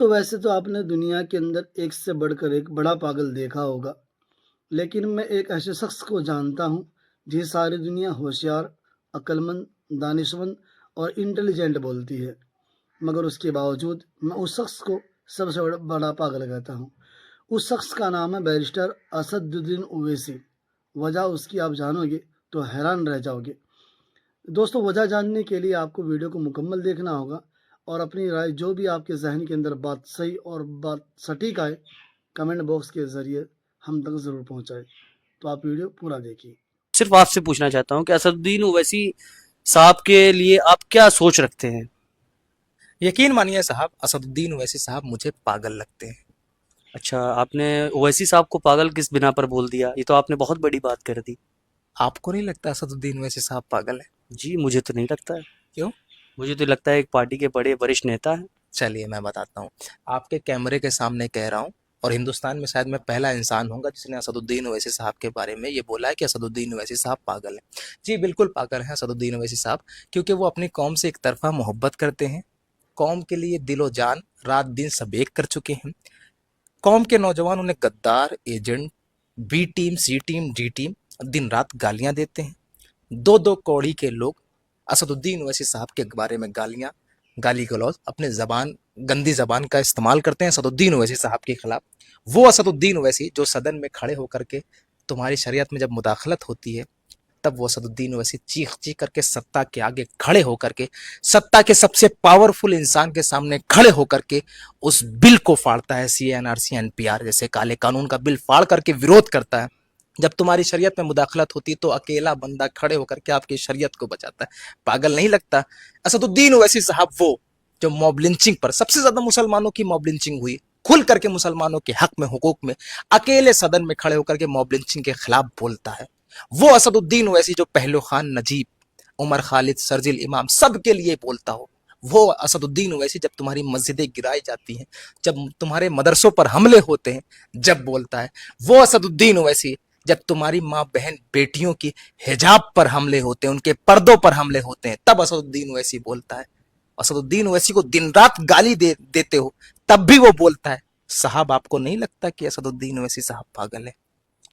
तो वैसे तो आपने दुनिया के अंदर एक से बढ़कर एक बड़ा पागल देखा होगा, लेकिन मैं एक ऐसे शख्स को जानता हूँ, जिसे सारी दुनिया होशियार, अक्लमंद, दानिशमंद और इंटेलिजेंट बोलती है, मगर उसके बावजूद मैं उस शख्स को सबसे बड़ा पागल कहता हूँ। उस शख्स का नाम है बैरिस्टर असदुद्दीन ओवैसी। वजह उसकी आप जानोगे तो हैरान रह जाओगे। दोस्तों, वजह जानने के लिए आपको वीडियो को मुकम्मल देखना होगा और अपनी राय जो भी आपके जहन के अंदर बात सही और बात सटीक आए, कमेंट बॉक्स के ज़रिए हम तक ज़रूर पहुंचाए। तो आप वीडियो पूरा देखिए। सिर्फ आपसे पूछना चाहता हूँ कि असदुद्दीन ओवैसी साहब के लिए आप क्या सोच रखते हैं? यकीन मानिए साहब, असदुद्दीन ओवैसी साहब मुझे पागल लगते हैं। अच्छा, आपने ओवैसी साहब को पागल किस बिना पर बोल दिया? ये तो आपने बहुत बड़ी बात कर दी। आपको नहीं लगता असदुद्दीन ओवैसी साहब पागल है? जी, मुझे तो नहीं लगता है। क्यों? मुझे तो लगता है एक पार्टी के बड़े वरिष्ठ नेता हैं। चलिए मैं बताता हूँ। आपके कैमरे के सामने कह रहा हूँ, और हिंदुस्तान में शायद मैं पहला इंसान होऊंगा जिसने असदुद्दीन ओवैसी साहब के बारे में ये बोला है कि असदुद्दीन ओवैसी साहब पागल है। जी बिल्कुल पागल है असदुद्दीन ओवैसी साहब, क्योंकि वो अपनी कौम से एक तरफा मोहब्बत करते हैं। कौम के लिए दिलो जान रात दिन सब एक कर चुके हैं। कौम के नौजवान उन्हें गद्दार, एजेंट, बी टीम, सी टीम, डी टीम दिन रात गालियां देते हैं। दो दो कौड़ी के लोग असदुद्दीन ओवैसी साहब के बारे में गाली गलौज अपने जबान, गंदी जबान का इस्तेमाल करते हैं असदुद्दीन ओवैसी साहब के खिलाफ। वो असदुद्दीन ओवैसी जो सदन में खड़े होकर के तुम्हारी शरीयत में जब मुदाखलत होती है, तब वो असदुद्दीन ओवैसी चीख चीख करके सत्ता के आगे खड़े होकर के, सत्ता के सबसे पावरफुल इंसान के सामने खड़े होकर के उस बिल को फाड़ता है। CNRC NPR जैसे काले कानून का बिल फाड़ करके विरोध करता है। जब तुम्हारी शरीयत में मुदाखलत होती है तो अकेला बंदा खड़े होकर के आपकी शरीयत को बचाता है। पागल नहीं लगता? असदुद्दीन ओवैसी साहब वो जो मॉब लिंचिंग पर, सबसे ज्यादा मुसलमानों की मॉब लिंचिंग हुई, खुल करके मुसलमानों के हक में, हुकूक में अकेले सदन में खड़े होकर के मॉब लिंचिंग के खिलाफ बोलता है। वो असदुद्दीन ओवैसी जो पहलू खान, नजीब, उमर खालिद, शर्जिल इमाम सबके लिए बोलता हो। वो असदुद्दीन ओवैसी जब तुम्हारी मस्जिदें गिराई जाती हैं, जब तुम्हारे मदरसों पर हमले होते हैं, जब बोलता है। वो असदुद्दीन ओवैसी जब तुम्हारी माँ, बहन, बेटियों की हिजाब पर हमले होते हैं, उनके पर्दों पर हमले होते हैं, तब असदुद्दीन ओवैसी बोलता है। असदुद्दीन ओवैसी को दिन रात गाली देते हो, तब भी वो बोलता है। साहब आपको नहीं लगता कि असदुद्दीन ओवैसी साहब पागल है?